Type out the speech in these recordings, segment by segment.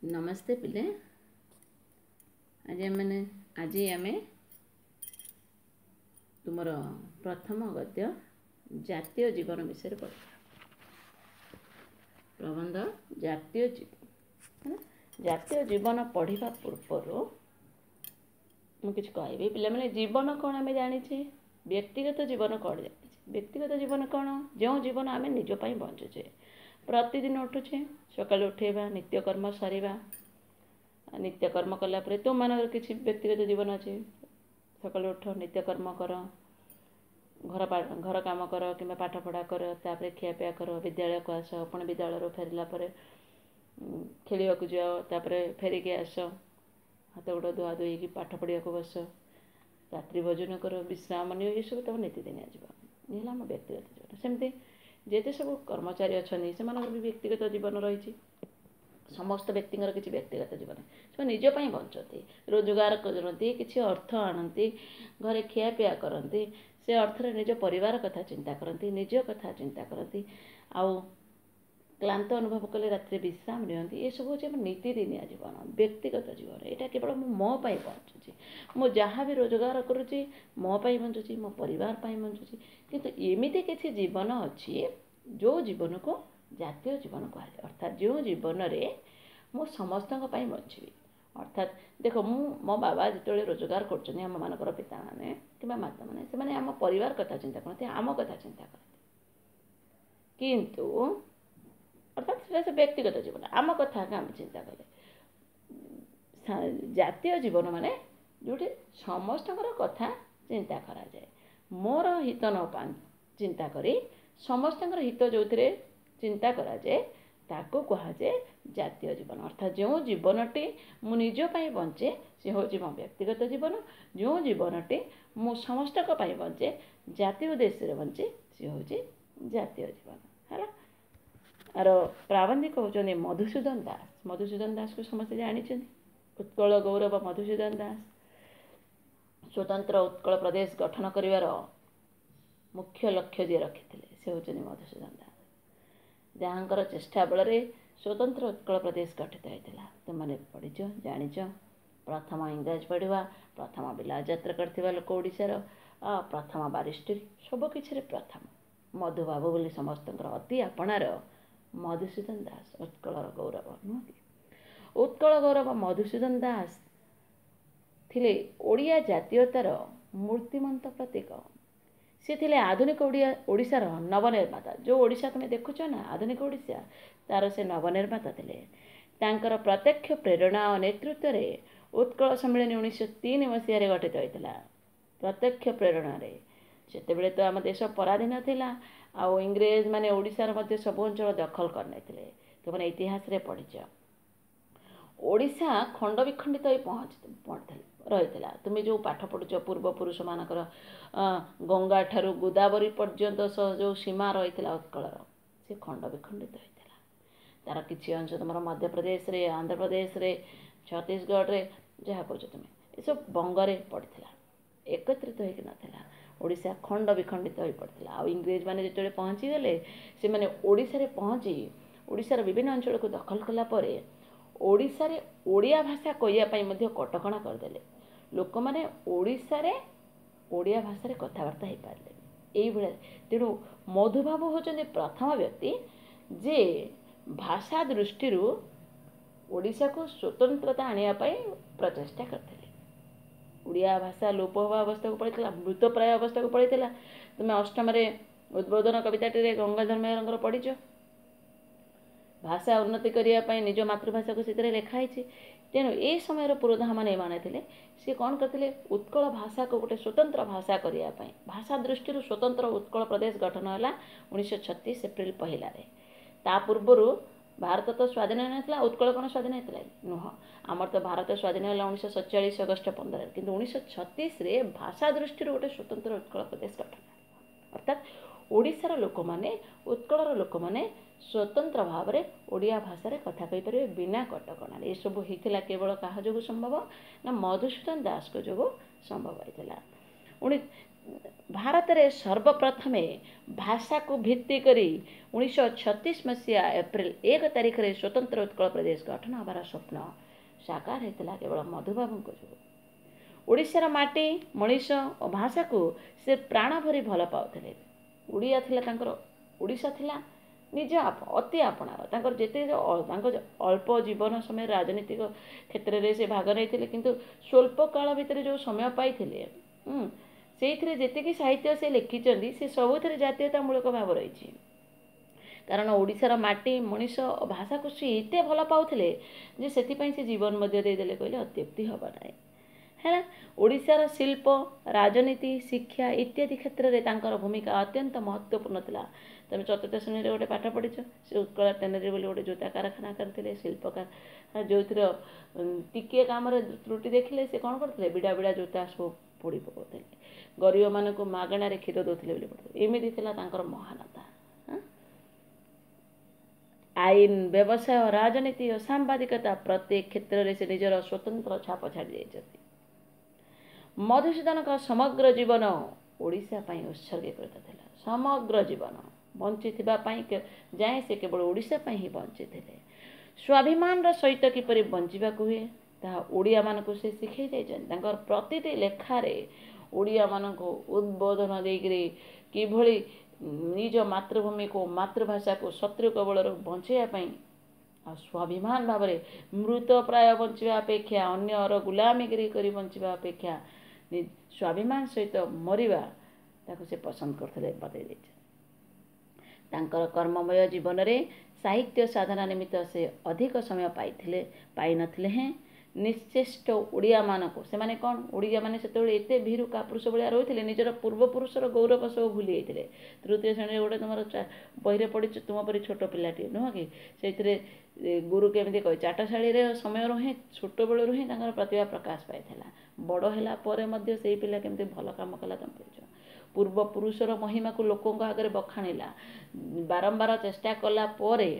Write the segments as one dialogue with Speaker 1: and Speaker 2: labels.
Speaker 1: नमस्ते पिले आज आमे तुमर प्रथम गद्य जातीय जीवन विषय पढ़ प्रबंध जातीय जीवन जातीय जीवन पढ़ा पूर्वर मुझे कहबी पे जीवन कौन आम जाचे व्यक्तिगत जीवन कौन जाचे व्यक्तिगत जीवन कौन जो जीवन आम निजपाई बंचुचे प्रतिदिन उठुचे सकाल उठेबा नित्यकर्म सरीबा नित्यकर्म कलापर तुम मान किसी व्यक्तिगत जीवन अच्छे सकाल उठ नित्यकर्म कर घर काम कर कि पाठ पढ़ा कर तापर खियापिया कर विद्यालय को आस पुणी विद्यालय फेरला खेल को जाओ तापर फेरिकी आस हाथ गोड़ धुआ धोई कि पाठ पढ़ा को बस रात्रि भोजन कर विश्राम नियो ये सब तुम नीतिदिनिया जीवन ये आम व्यक्तिगत जीवन सेमती जेते सब कर्मचारी अच्छा से भी व्यक्तिगत जीवन रही समस्त व्यक्तिर किसी व्यक्तिगत जीवन से निजपाई बंचती रोजगार करती किसी अर्थ आणती घरे खियापिया करती से अर्थर निज परिवार कथा चिंता करती निज कथा चिंता करती आउ क्लांत अनुभव कले रात्रि विश्राम नियंती ये सब हूँ नीतिदिनिया जीवन व्यक्तिगत जीवन यहाँ केवल मो बंचुची मु जहाँ भी रोजगार करुँची मो बंचुची मो परिवार बंचुची किंतु एमती किसी जीवन अच्छी जो जीवन को जातीय जीवन कहुए अर्थात जो जीवन में मु समस्त बंचीबी अर्थात देख मो बाबा जो रोजगार कर आम पिता मैंने कि माता मैंने आम परिवार कथा चिंता करते आम कथा चिंता करते किंतु अर्थात से व्यक्तिगत जीवन आम कथा आम चिंता कले जातीय जीवन माने जोटी समस्त कथा चिंता करा जाए मोर हित न चिंता करी समस्त हित जो चिंता करा जाए ताको कहुए जातीय जीवन अर्थात जो जीवनटी मु निजपाई बंचे सी हूँ मो व्यक्तिगत जीवन जो जीवनटी मु समस्त बंचे जातीय उद्देश्य बंचे सी हूँ जातीय जीवन है आर प्राबंधिक होती मधुसूदन दास को समस्त जानते उत्कल गौरव मधुसूदन दास स्वतंत्र उत्कल प्रदेश गठन कर मुख्य लक्ष्य जी रखी से होती मधुसूदन दास जहाँकर चेष्टा बल स्वतंत्र उत्कल प्रदेश गठित होता तुमने पढ़ीच जाच प्रथम इंग्राज पढ़ा प्रथम बिलाज यात्रा करथिबा लोक ओडिशार प्रथम बारिस्टरी सबकि प्रथम मधुबाबू बोली समस्त अति आपणार मधुसूदन दास उत्कल गौरव नुह उत्कल गौरव मधुसूदन दास थिले ओडिया जातीयतार मूर्तिमंत प्रतीक सी थे आधुनिक ओडिशार नवनिर्माता जो ओडिशा तुम देखुच ना आधुनिक ओडिशा तार से नवनिर्माता थे तांकर प्रत्यक्ष प्रेरणा और नेतृत्व में उत्कल सम्मेलन 1903 मसीह गठित होता प्रत्यक्ष प्रेरणा से तो आम देश पराधीन थिला आउ इंग्रेज माने ओडिशार मध्य सब अंचल दखल करने तुमने इतिहास रे पढ़ीच ओडिशा खंड विखंडित रही तुम्हें जो पाठ पढ़ुच पूर्वपुरुष मानकर गंगा ठारू गोदावरी पर्यंत जो सीमा रही उत्कलर से खंड विखंडित होता तार किसी अंश तुम मध्य प्रदेश रे आंध्र प्रदेश रे छत्तीसगढ़ रे जहाँ कह तुम्हें ये सब बंगरे पड़ता एकत्रित होकर नाला ओडिशा खंड विखंडित हो पड़ता आ इंग्रेज मैंने जो पहुँची गले से मैंने ओडिशा रे पहुँची ओडिशार विभिन्न अंचल को दखल कलापर ओडिशा रे ओडिया भाषा कहवाई कटकणा करदे लोक मैंने ओडिशा रे ओडिया भाषा कथबार्ता हो पारे ये तेणु मधुबाबू होचंदी प्रथम व्यक्ति जे भाषा दृष्टि ओडिशा को स्वतंत्रता आने प्रचेषा करते ओडिया भाषा लोप हवा अवस्था को पड़ता मृतप्राय अवस्था को पड़ता तुम्हें अष्टम उद्बोधन कविताटी गंगाधर मेहर पढ़ीच भाषा उन्नति करने निज मातृभाषा को से लिखाई तेणु ये समय पुरोधा मैंने माने सी कौन करते उत्कल भाषा को गोटे स्वतंत्र भाषा करने भाषा दृष्टि स्वतंत्र उत्कल प्रदेश गठन है 1936 एप्रिल 1 ता पूर्वर भारत तो स्वाधीन होता उत्कल कौन स्वाधीन होता नुह आमर तो भारत स्वाधीन है 1947 अगस्ट 15 किंतु 1936 रे भाषा दृष्टि गोटे स्वतंत्र उत्कल प्रदेश गठन अर्थात ओडिशार लोक मैंने उत्कलर लोक मैंने स्वतंत्र भाव में ओडिया भाषा कथा कहीपर बिना कटकणा ये सब होता केवल क्या जो संभव ना मधुसूदन दास को जो संभव होता ଭାରତରେ ସର୍ବପ୍ରଥମେ ଭାଷାକୁ ଭିତ୍ତି କରି 1936 ମସିହା ଏପ୍ରିଲ 1 ତାରିଖରେ ସ୍ୱତନ୍ତ୍ର ଉତ୍କଳ ପ୍ରଦେଶ ଗଠନ ହେବାର ସ୍ୱପ୍ନ ସାକାର ହୋଇଥିଲା କେବଳ ମଧୁବାବୁଙ୍କ ଯୋଗୁଁ। ଓଡ଼ିଶାର ମାଟି, ମଣିଷ ଓ ଭାଷାକୁ ସେ ପ୍ରାଣ ଭରି ଭଲ ପାଉଥିଲେ। ଓଡ଼ିଆ ଥିଲା ତାଙ୍କର, ଓଡ଼ିଶା ଥିଲା ନିଜ ଅତି ଆପଣାର। ତାଙ୍କର ତାଙ୍କ ଅଳ୍ପ ଜୀବନ ସମୟରେ ରାଜନୈତିକ କ୍ଷେତ୍ରରେ ସେ ଭାଗ ନେଇଥିଲେ, କିନ୍ତୁ ସ୍ୱଳ୍ପ କାଳ ଭିତରେ ଯେଉଁ ସମୟ ପାଇଥିଲେ ସେଇଥିରେ ଯେତିକି ସାହିତ୍ୟ ସେ ଲେଖିଛନ୍ତି ସେ ସବୁଥିରେ ଜାତୀୟତାମୂଳକ ଭାବ ରହିଛି। କାରଣ ଓଡ଼ିଶାର ମାଟି, ମଣିଷ ଓ ଭାଷାକୁ ସେ ଏତେ ଭଲ ପାଉଥିଲେ ଯେ ସେଥିପାଇଁ ସେ ଜୀବନ ମଧ୍ୟ ଦେଇଦେଲେ କହିଲେ ଅତ୍ୟୁକ୍ତି ହେବ ନାହିଁ। ହେଲା, ଓଡ଼ିଶାର ଶିଳ୍ପ, ରାଜନୀତି, ଶିକ୍ଷା ଇତ୍ୟାଦି କ୍ଷେତ୍ରରେ ତାଙ୍କର ଭୂମିକା ଅତ୍ୟନ୍ତ ମହତ୍ତ୍ୱପୂର୍ଣ୍ଣ ଥିଲା। ତୁମେ ଚତୁର୍ଥ ଶ୍ରେଣୀରେ ଗୋଟେ ପାଠ ପଢ଼ିଛ, ସେ ଉତ୍କଳ ଟେନେରୀ ବୋଲି ଗୋଟେ ଜୋତା କାରଖାନା କରିଥିଲେ, ଶିଳ୍ପକାର, ଯେଉଁଥିର ଟିକିଏ କାମରେ ତ୍ରୁଟି ଦେଖିଲେ ସେ କ'ଣ କରୁଥିଲେ, ବିଡ଼ା ବିଡ଼ା ଜୋତା ସବୁ ପୋଡ଼ି ପକାଉଥିଲେ, ଗରିବମାନଙ୍କୁ ମାଗଣାରେ କ୍ଷୀର ଦେଉଥିଲେ ବୋଲି ପଢ଼ୁଥିଲେ। ଏମିତି ଥିଲା ତାଙ୍କର ମହାନତା। ଆଇନ, ବ୍ୟବସାୟ, ରାଜନୀତି ଓ ସାମ୍ବାଦିକତା ପ୍ରତ୍ୟେକ କ୍ଷେତ୍ରରେ ସେ ନିଜର ସ୍ୱତନ୍ତ୍ର ଛାପ ଛାଡ଼ି ଯାଇଛନ୍ତି। ମଧୁସୂଦନଙ୍କ ସମଗ୍ର ଜୀବନ ଓଡ଼ିଶା ପାଇଁ ଉତ୍ସର୍ଗୀକୃତ ଥିଲା। ସମଗ୍ର ଜୀବନ ବଞ୍ଚିଥିବା ପାଇଁ ଯାଏଁ ସେ କେବଳ ଓଡ଼ିଶା ପାଇଁ ହିଁ ବଞ୍ଚିଥିଲେ। ସ୍ୱାଭିମାନର ସହିତ କିପରି ବଞ୍ଚିବାକୁ ହୁଏ ତାହା ଓଡ଼ିଆମାନଙ୍କୁ ସେ ଶିଖେଇ ଯାଇଛନ୍ତି। ତାଙ୍କର ପ୍ରତିଟି ଲେଖାରେ ଓଡ଼ିଆମାନଙ୍କୁ ଉଦ୍ବୋଧନ ଦେଇକରି କିଭଳି ନିଜ ମାତୃଭୂମିକୁ, ମାତୃଭାଷାକୁ ଶତ୍ରୁ କବଳରୁ ବଞ୍ଚାଇବା ପାଇଁ ଆଉ ସ୍ୱାଭିମାନ ଭାବରେ ମୃତ ପ୍ରାୟ ବଞ୍ଚିବା ଅପେକ୍ଷା, ଅନ୍ୟର ଗୁଲାମୀଗିରି କରି ବଞ୍ଚିବା ଅପେକ୍ଷା ସ୍ୱାଭିମାନ ସହିତ ମରିବା ତାକୁ ସେ ପସନ୍ଦ କରୁଥିଲେ ବତେଇ ଦେଇଛନ୍ତି। ତାଙ୍କର କର୍ମମୟ ଜୀବନରେ ସାହିତ୍ୟ ସାଧନା ନିମିତ୍ତ ସେ ଅଧିକ ସମୟ ପାଇନଥିଲେ ହେଁ ନିଶ୍ଚେଷ୍ଟ ଓଡ଼ିଆମାନଙ୍କୁ, ସେମାନେ କ'ଣ, ଓଡ଼ିଆମାନେ ସେତେବେଳେ ଏତେ ଭୀରୁ କାପୁରୁଷ ଭଳିଆ ରହୁଥିଲେ, ନିଜର ପୂର୍ବପୁରୁଷର ଗୌରବ ସବୁ ଭୁଲି ଯାଇଥିଲେ। ତୃତୀୟ ଶ୍ରେଣୀରେ ଗୋଟେ ତୁମର ବହିରେ ପଢ଼ିଛୁ, ତୁମ ପରି ଛୋଟ ପିଲାଟିଏ ନୁହଁ କି, ସେଇଥିରେ ଗୁରୁ କେମିତି କହେ, ଚାଟଶାଳୀରେ ସମୟରୁ ହିଁ, ଛୋଟବେଳରୁ ହିଁ ତାଙ୍କର ପ୍ରତିଭା ପ୍ରକାଶ ପାଇଥିଲା। ବଡ଼ ହେଲା ପରେ ମଧ୍ୟ ସେଇ ପିଲା କେମିତି ଭଲ କାମ କଲା ତୁମେ ପଢ଼ିଛ। ପୂର୍ବପୁରୁଷର ମହିମାକୁ ଲୋକଙ୍କ ଆଗରେ ବଖାଣିଲା, ବାରମ୍ବାର ଚେଷ୍ଟା କଲା ପରେ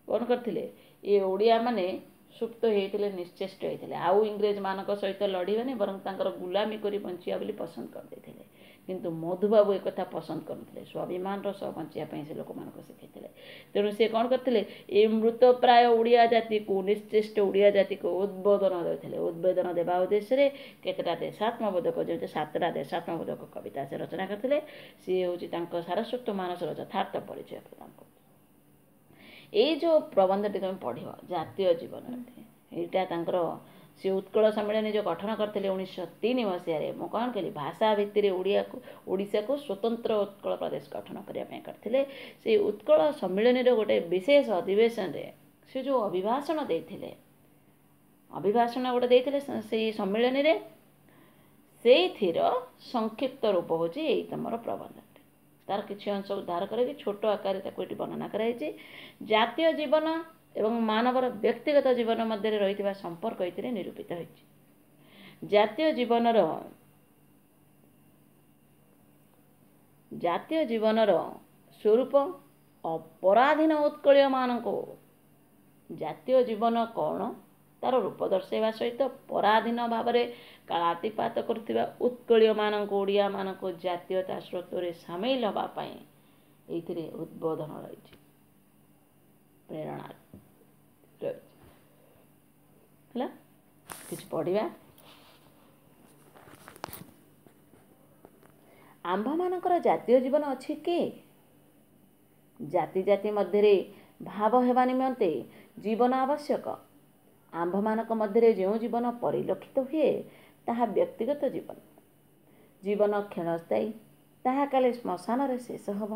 Speaker 1: କ'ଣ କରିଥିଲେ, ଏ ଓଡ଼ିଆମାନେ ସୁପ୍ତ ହେଇଥିଲେ, ନିଶ୍ଚେଷ୍ଟ ହେଇଥିଲେ। ଆଉ ଇଂରେଜମାନଙ୍କ ସହିତ ଲଢ଼ିବେନି, ବରଂ ତାଙ୍କର ଗୁଲାମୀ କରି ବଞ୍ଚିବା ବୋଲି ପସନ୍ଦ କରିଦେଇଥିଲେ। କିନ୍ତୁ ମଧୁବାବୁ ଏକଥା ପସନ୍ଦ କରୁନଥିଲେ, ସ୍ୱାଭିମାନର ସହ ବଞ୍ଚିବା ପାଇଁ ସେ ଲୋକମାନଙ୍କୁ ଶିଖାଇଥିଲେ। ତେଣୁ ସେ କ'ଣ କରିଥିଲେ, ଏ ମୃତପ୍ରାୟ ଓଡ଼ିଆ ଜାତିକୁ, ନିଶ୍ଚେଷ୍ଟ ଓଡ଼ିଆ ଜାତିକୁ ଉଦ୍ବୋଧନ ଦେଉଥିଲେ। ଉଦ୍ବୋଧନ ଦେବା ଉଦ୍ଦେଶ୍ୟରେ କେତେଟା ଦେଶାତ୍ମବୋଧକ, ଯେମିତି 7ଟା ଦେଶାତ୍ମବୋଧକ କବିତା ସେ ରଚନା କରିଥିଲେ। ସିଏ ହେଉଛି ତାଙ୍କ ସାରସ୍ୱତ ମାନସର ଯଥାର୍ଥ ପରିଚୟ ପ୍ରଦାନ କରୁଥିଲେ। ଏଇ ଯେଉଁ ପ୍ରବନ୍ଧଟି ତୁମେ ପଢ଼ିବ, ଜାତୀୟ ଜୀବନରେ, ଏଇଟା ତାଙ୍କର ସେ ଉତ୍କଳ ସମ୍ମିଳନୀ ଯେଉଁ ଗଠନ କରିଥିଲେ 1903 ମସିହାରେ, ମୁଁ କ'ଣ କହିଲି, ଭାଷା ଭିତ୍ତିରେ ଓଡ଼ିଶାକୁ ସ୍ୱତନ୍ତ୍ର ଉତ୍କଳ ପ୍ରଦେଶ ଗଠନ କରିବା ପାଇଁ କରିଥିଲେ। ସେଇ ଉତ୍କଳ ସମ୍ମିଳନୀର ଗୋଟେ ବିଶେଷ ଅଧିବେଶନରେ ସେ ଯେଉଁ ଅଭିଭାଷଣ ଦେଇଥିଲେ, ସେଇ ସମ୍ମିଳନୀରେ, ସେଇଥିର ସଂକ୍ଷିପ୍ତ ରୂପ ହେଉଛି ଏଇ ତମର ପ୍ରବନ୍ଧଟି। ତାର କିଛି ଅଂଶ ଉଦ୍ଧାର କରିକି ଛୋଟ ଆକାରରେ ତାକୁ ଏଠି ବର୍ଣ୍ଣନା କରାଯାଇଛି। ଜାତୀୟ ଜୀବନ ଏବଂ ମାନବର ବ୍ୟକ୍ତିଗତ ଜୀବନ ମଧ୍ୟରେ ରହିଥିବା ସମ୍ପର୍କ ଏଥିରେ ନିରୂପିତ ହୋଇଛି। ଜାତୀୟ ଜୀବନର ସ୍ୱରୂପ ଅପରାଧୀନ ଉତ୍କଳୀୟମାନଙ୍କୁ, ଜାତୀୟ ଜୀବନ କ'ଣ ତାର ରୂପ ଦର୍ଶାଇବା ସହିତ ପରାଧୀନ ଭାବରେ କାଳାତିପାତ କରୁଥିବା ଉତ୍କଳୀୟମାନଙ୍କୁ, ଓଡ଼ିଆମାନଙ୍କୁ ଜାତୀୟତା ସ୍ରୋତରେ ସାମିଲ ହେବା ପାଇଁ ଏଇଥିରେ ଉଦ୍ବୋଧନ ରହିଛି, ପ୍ରେରଣା ରହିଛି। ହେଲା, କିଛି ପଢ଼ିବା। ଆମ୍ଭମାନଙ୍କର ଜାତୀୟ ଜୀବନ ଅଛି କି? ଜାତି ଜାତି ମଧ୍ୟରେ ଭାବ ହେବା ନିମନ୍ତେ ଜୀବନ ଆବଶ୍ୟକ। ଆମ୍ଭମାନଙ୍କ ମଧ୍ୟରେ ଯେଉଁ ଜୀବନ ପରିଲକ୍ଷିତ ହୁଏ ତାହା ବ୍ୟକ୍ତିଗତ ଜୀବନ। ଜୀବନ କ୍ଷଣସ୍ଥାୟୀ, ତାହା କାଲି ଶ୍ମଶାନରେ ଶେଷ ହେବ।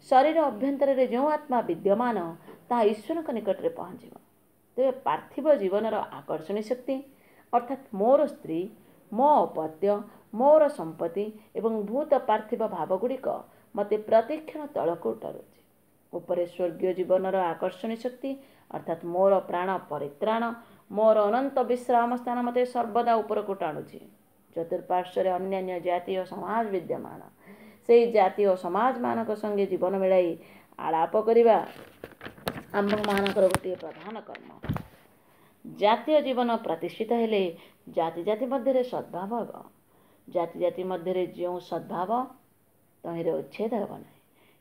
Speaker 1: ଶରୀର ଅଭ୍ୟନ୍ତରରେ ଯେଉଁ ଆତ୍ମା ବିଦ୍ୟମାନ ତାହା ଈଶ୍ୱରଙ୍କ ନିକଟରେ ପହଞ୍ଚିବ। ତେବେ ପାର୍ଥିବ ଜୀବନର ଆକର୍ଷଣୀ ଶକ୍ତି ଅର୍ଥାତ୍ ମୋର ସ୍ତ୍ରୀ, ମୋ ଅପତ୍ୟ, ମୋର ସମ୍ପତ୍ତି ଏବଂ ଭୂତ ପାର୍ଥିବ ଭାବଗୁଡ଼ିକ ମୋତେ ପ୍ରତିକ୍ଷଣ ତଳକୁ ଉଟାରୁଛି। ଉପରେ ସ୍ୱର୍ଗୀୟ ଜୀବନର ଆକର୍ଷଣୀ ଶକ୍ତି ଅର୍ଥାତ୍ ମୋର ପ୍ରାଣ ପରିତ୍ରାଣ, ମୋର ଅନନ୍ତ ବିଶ୍ରାମ ସ୍ଥାନ ମୋତେ ସର୍ବଦା ଉପରକୁ ଟାଣୁଛି। ଚତୁଃପାର୍ଶ୍ୱରେ ଅନ୍ୟାନ୍ୟ ଜାତି ଓ ସମାଜ ବିଦ୍ୟମାନ। ସେହି ଜାତି ଓ ସମାଜମାନଙ୍କ ସଙ୍ଗେ ଜୀବନ ମିଳାଇ ଆଳାପ କରିବା ଆମ୍ଭମାନଙ୍କର ଗୋଟିଏ ପ୍ରଧାନ କର୍ମ। ଜାତୀୟ ଜୀବନ ପ୍ରତିଷ୍ଠିତ ହେଲେ ଜାତି ଜାତି ମଧ୍ୟରେ ସଦ୍ଭାବ ହେବ। ଜାତି ଜାତି ମଧ୍ୟରେ ଯେଉଁ ସଦ୍ଭାବ ତହିଁରେ ଉଚ୍ଛେଦ ହେବ ନାହିଁ,